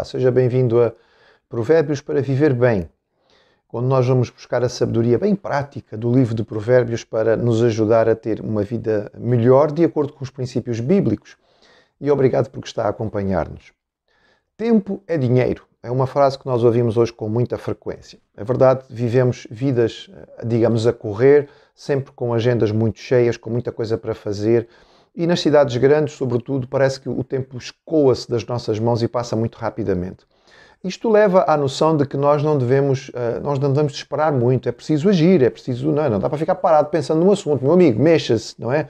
Olá, seja bem-vindo a Provérbios para Viver Bem, onde nós vamos buscar a sabedoria bem prática do livro de Provérbios para nos ajudar a ter uma vida melhor de acordo com os princípios bíblicos. E obrigado porque está a acompanhar-nos. Tempo é dinheiro. É uma frase que nós ouvimos hoje com muita frequência. É verdade, vivemos vidas, digamos, a correr, sempre com agendas muito cheias, com muita coisa para fazer. E nas cidades grandes, sobretudo, parece que o tempo escoa-se das nossas mãos e passa muito rapidamente. Isto leva à noção de que nós não devemos esperar muito, é preciso agir, não dá para ficar parado pensando num assunto. Meu amigo, mexa-se, não é?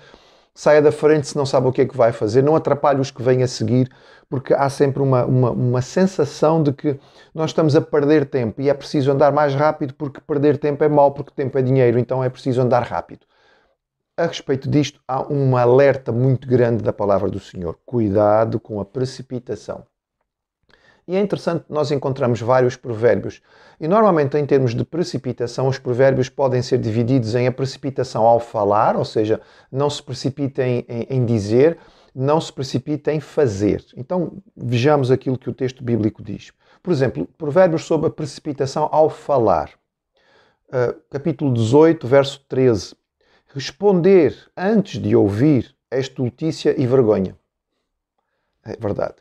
Saia da frente se não sabe o que é que vai fazer, não atrapalhe os que vêm a seguir, porque há sempre uma sensação de que nós estamos a perder tempo e é preciso andar mais rápido porque perder tempo é mau, porque tempo é dinheiro, então é preciso andar rápido. A respeito disto, há um alerta muito grande da palavra do Senhor. Cuidado com a precipitação. E é interessante que nós encontramos vários provérbios. E normalmente, em termos de precipitação, os provérbios podem ser divididos em a precipitação ao falar, ou seja, não se precipitem em dizer, não se precipitem em fazer. Então, vejamos aquilo que o texto bíblico diz. Por exemplo, provérbios sobre a precipitação ao falar. Capítulo 18, verso 13. Responder antes de ouvir é estultícia e vergonha. É verdade.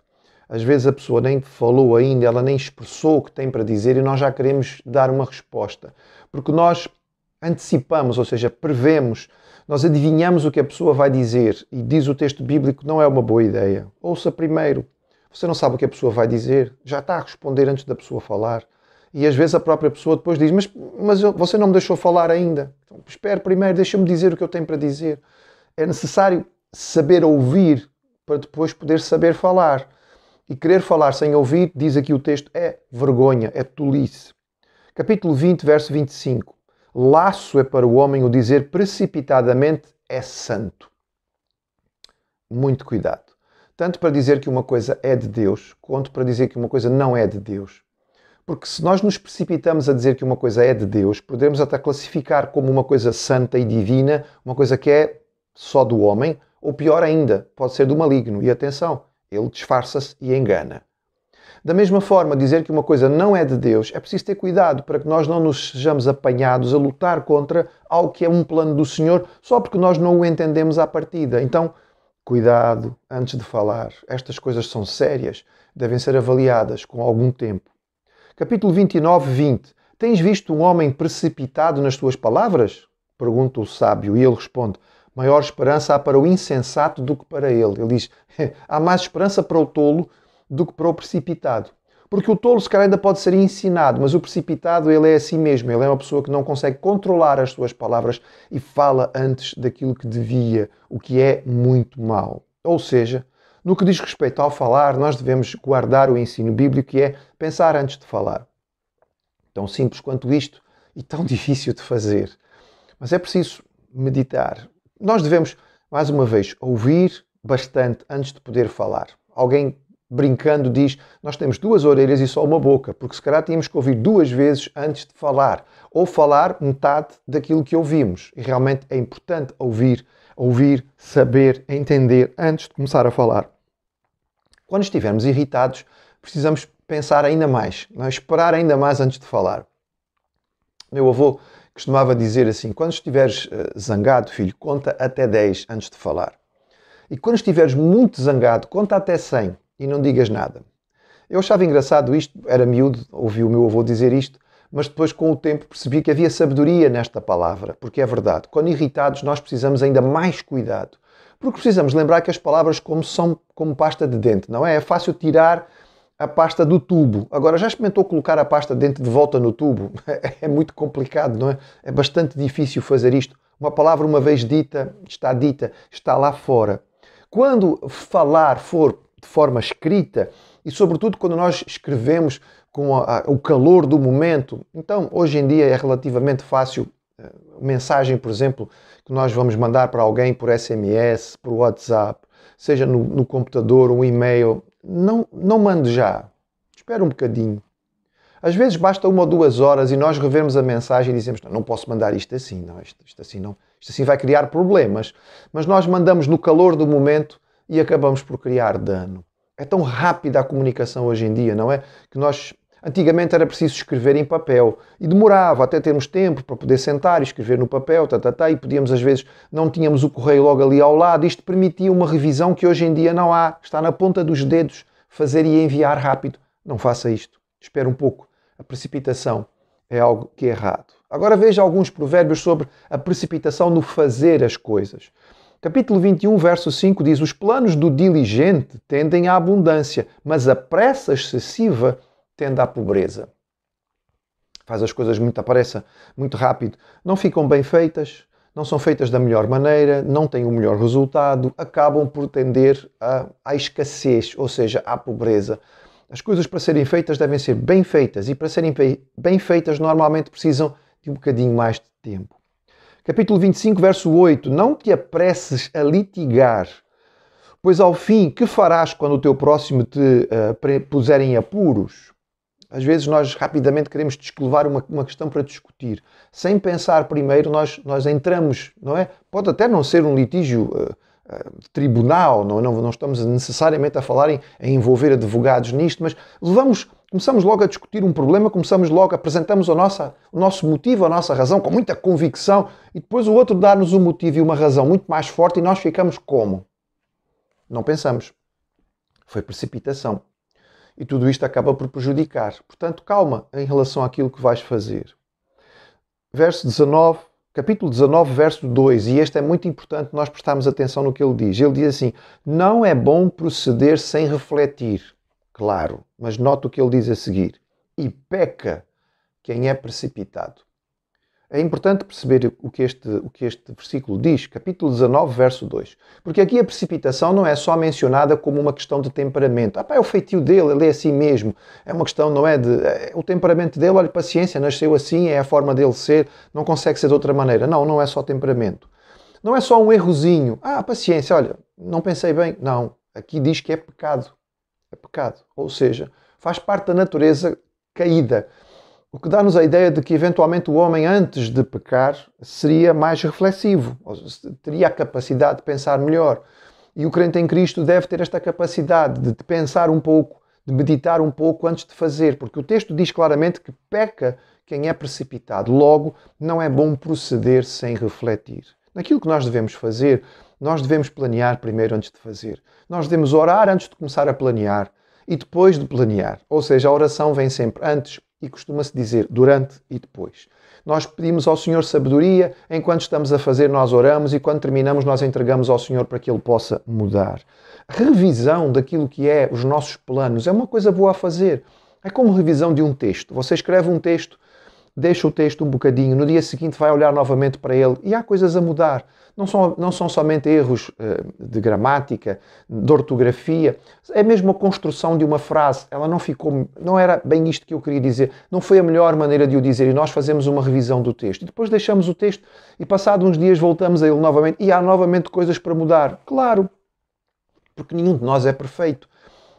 Às vezes a pessoa nem falou ainda, ela nem expressou o que tem para dizer e nós já queremos dar uma resposta. Porque nós antecipamos, ou seja, prevemos, nós adivinhamos o que a pessoa vai dizer e diz o texto bíblico que não é uma boa ideia. Ouça primeiro. Você não sabe o que a pessoa vai dizer, já está a responder antes da pessoa falar. E às vezes a própria pessoa depois diz, mas você não me deixou falar ainda. Então, espere primeiro, deixa-me dizer o que eu tenho para dizer. É necessário saber ouvir para depois poder saber falar. E querer falar sem ouvir, diz aqui o texto, é vergonha, é tolice. Capítulo 20, verso 25. Laço é para o homem o dizer precipitadamente é santo. Muito cuidado. Tanto para dizer que uma coisa é de Deus, quanto para dizer que uma coisa não é de Deus. Porque se nós nos precipitamos a dizer que uma coisa é de Deus, podemos até classificar como uma coisa santa e divina, uma coisa que é só do homem, ou pior ainda, pode ser do maligno. E atenção, ele disfarça-se e engana. Da mesma forma, dizer que uma coisa não é de Deus, é preciso ter cuidado para que nós não nos sejamos apanhados a lutar contra algo que é um plano do Senhor, só porque nós não o entendemos à partida. Então, cuidado antes de falar. Estas coisas são sérias, devem ser avaliadas com algum tempo. Capítulo 29, 20. Tens visto um homem precipitado nas tuas palavras? Pergunta o sábio e ele responde, maior esperança há para o insensato do que para ele. Ele diz, há mais esperança para o tolo do que para o precipitado. Porque o tolo se calhar ainda pode ser ensinado, mas o precipitado ele é assim mesmo. Ele é uma pessoa que não consegue controlar as suas palavras e fala antes daquilo que devia, o que é muito mau. Ou seja, no que diz respeito ao falar, nós devemos guardar o ensino bíblico que é pensar antes de falar. Tão simples quanto isto e tão difícil de fazer. Mas é preciso meditar. Nós devemos, mais uma vez, ouvir bastante antes de poder falar. Alguém brincando diz, nós temos duas orelhas e só uma boca, porque se calhar tínhamos que ouvir duas vezes antes de falar. Ou falar metade daquilo que ouvimos. E realmente é importante ouvir, saber, entender antes de começar a falar. Quando estivermos irritados, precisamos pensar ainda mais, não é? Esperar ainda mais antes de falar. Meu avô costumava dizer assim, quando estiveres zangado, filho, conta até 10 antes de falar. E quando estiveres muito zangado, conta até 100 e não digas nada. Eu achava engraçado isto, era miúdo, ouvi o meu avô dizer isto, mas depois com o tempo percebi que havia sabedoria nesta palavra, porque é verdade. Quando irritados nós precisamos ainda mais cuidado, porque precisamos lembrar que as palavras são como pasta de dente, não é? É fácil tirar a pasta do tubo. Agora, já experimentou colocar a pasta de dente de volta no tubo? É muito complicado, não é? É bastante difícil fazer isto. Uma palavra uma vez dita, está lá fora. Quando falar for de forma escrita, e sobretudo quando nós escrevemos com o calor do momento, então hoje em dia é relativamente fácil, mensagem, por exemplo, que nós vamos mandar para alguém por SMS, por WhatsApp, seja no computador, um e-mail, não mande já. Espera um bocadinho. Às vezes basta 1 ou 2 horas e nós revemos a mensagem e dizemos, não posso mandar isto assim, não, isto assim não. Isto assim vai criar problemas. Mas nós mandamos no calor do momento e acabamos por criar dano. É tão rápida a comunicação hoje em dia, não é? Que nós, antigamente era preciso escrever em papel e demorava até termos tempo para poder sentar e escrever no papel, e podíamos às vezes, não tínhamos o correio logo ali ao lado. Isto permitia uma revisão que hoje em dia não há. Está na ponta dos dedos, fazer e enviar rápido. Não faça isto. Espere um pouco. A precipitação é algo que é errado. Agora veja alguns provérbios sobre a precipitação no fazer as coisas. Capítulo 21, verso 5 diz: os planos do diligente tendem à abundância, mas a pressa excessiva tende à pobreza. Faz as coisas muito à pressa, muito rápido. Não ficam bem feitas, não são feitas da melhor maneira, não têm o melhor resultado, acabam por tender à escassez, ou seja, à pobreza. As coisas para serem feitas devem ser bem feitas, e para serem bem feitas normalmente precisam de um bocadinho mais de tempo. Capítulo 25, verso 8. Não te apresses a litigar, pois ao fim, que farás quando o teu próximo te puser em apuros? Às vezes nós rapidamente queremos levar uma questão para discutir. Sem pensar primeiro, nós entramos, não é? Pode até não ser um litígio de tribunal, não estamos necessariamente a falar em envolver advogados nisto, mas começamos logo a discutir um problema, apresentamos o nosso motivo, a nossa razão, com muita convicção, e depois o outro dá-nos um motivo e uma razão muito mais forte e nós ficamos como? Não pensamos. Foi precipitação. E tudo isto acaba por prejudicar. Portanto, calma em relação àquilo que vais fazer. Verso 19, capítulo 19, verso 2, e este é muito importante nós prestarmos atenção no que ele diz. Ele diz assim: não é bom proceder sem refletir. Claro, mas nota o que ele diz a seguir. E peca quem é precipitado. É importante perceber o que este versículo diz, capítulo 19, verso 2. Porque aqui a precipitação não é só mencionada como uma questão de temperamento. É o feitio dele, ele é assim mesmo. É uma questão, não é o temperamento dele, olha, paciência, nasceu assim, é a forma dele ser, não consegue ser de outra maneira. Não é só temperamento. Não é só um errozinho. Paciência, olha, não pensei bem. Não, aqui diz que é pecado. É pecado. Ou seja, faz parte da natureza caída. O que dá-nos a ideia de que, eventualmente, o homem, antes de pecar, seria mais reflexivo, teria a capacidade de pensar melhor. E o crente em Cristo deve ter esta capacidade de pensar um pouco, de meditar um pouco antes de fazer, porque o texto diz claramente que peca quem é precipitado. Logo, não é bom proceder sem refletir. Naquilo que nós devemos fazer, nós devemos planear primeiro antes de fazer. Nós devemos orar antes de começar a planear e depois de planear. Ou seja, a oração vem sempre antes e costuma-se dizer durante e depois. Nós pedimos ao Senhor sabedoria, enquanto estamos a fazer nós oramos e quando terminamos nós entregamos ao Senhor para que Ele possa mudar. A revisão daquilo que é os nossos planos é uma coisa boa a fazer. É como revisão de um texto. Você escreve um texto, deixa o texto um bocadinho, no dia seguinte vai olhar novamente para ele e há coisas a mudar. Não são somente erros de gramática, de ortografia, é mesmo a construção de uma frase. Ela não era bem isto que eu queria dizer, não foi a melhor maneira de o dizer e nós fazemos uma revisão do texto. E depois deixamos o texto e passados uns dias voltamos a ele novamente e há novamente coisas para mudar. Claro, porque nenhum de nós é perfeito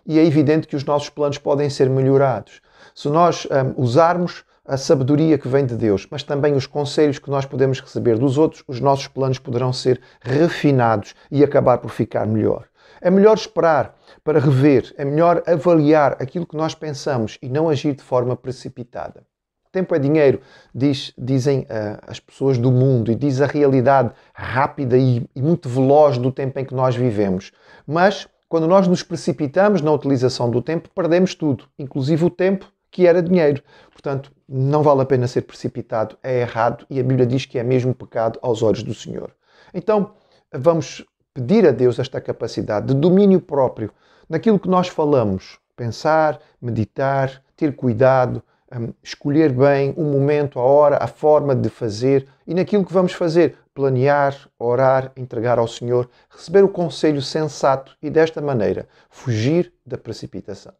e é evidente que os nossos planos podem ser melhorados. Se nós usarmos a sabedoria que vem de Deus, mas também os conselhos que nós podemos receber dos outros, os nossos planos poderão ser refinados e acabar por ficar melhor. É melhor esperar para rever, é melhor avaliar aquilo que nós pensamos e não agir de forma precipitada. Tempo é dinheiro, dizem as pessoas do mundo, e diz a realidade rápida e muito veloz do tempo em que nós vivemos. Mas, quando nós nos precipitamos na utilização do tempo, perdemos tudo, inclusive o tempo que era dinheiro. Portanto, não vale a pena ser precipitado, é errado e a Bíblia diz que é mesmo pecado aos olhos do Senhor. Então, vamos pedir a Deus esta capacidade de domínio próprio naquilo que nós falamos. Pensar, meditar, ter cuidado, escolher bem o momento, a hora, a forma de fazer e naquilo que vamos fazer, planear, orar, entregar ao Senhor, receber o conselho sensato e desta maneira fugir da precipitação.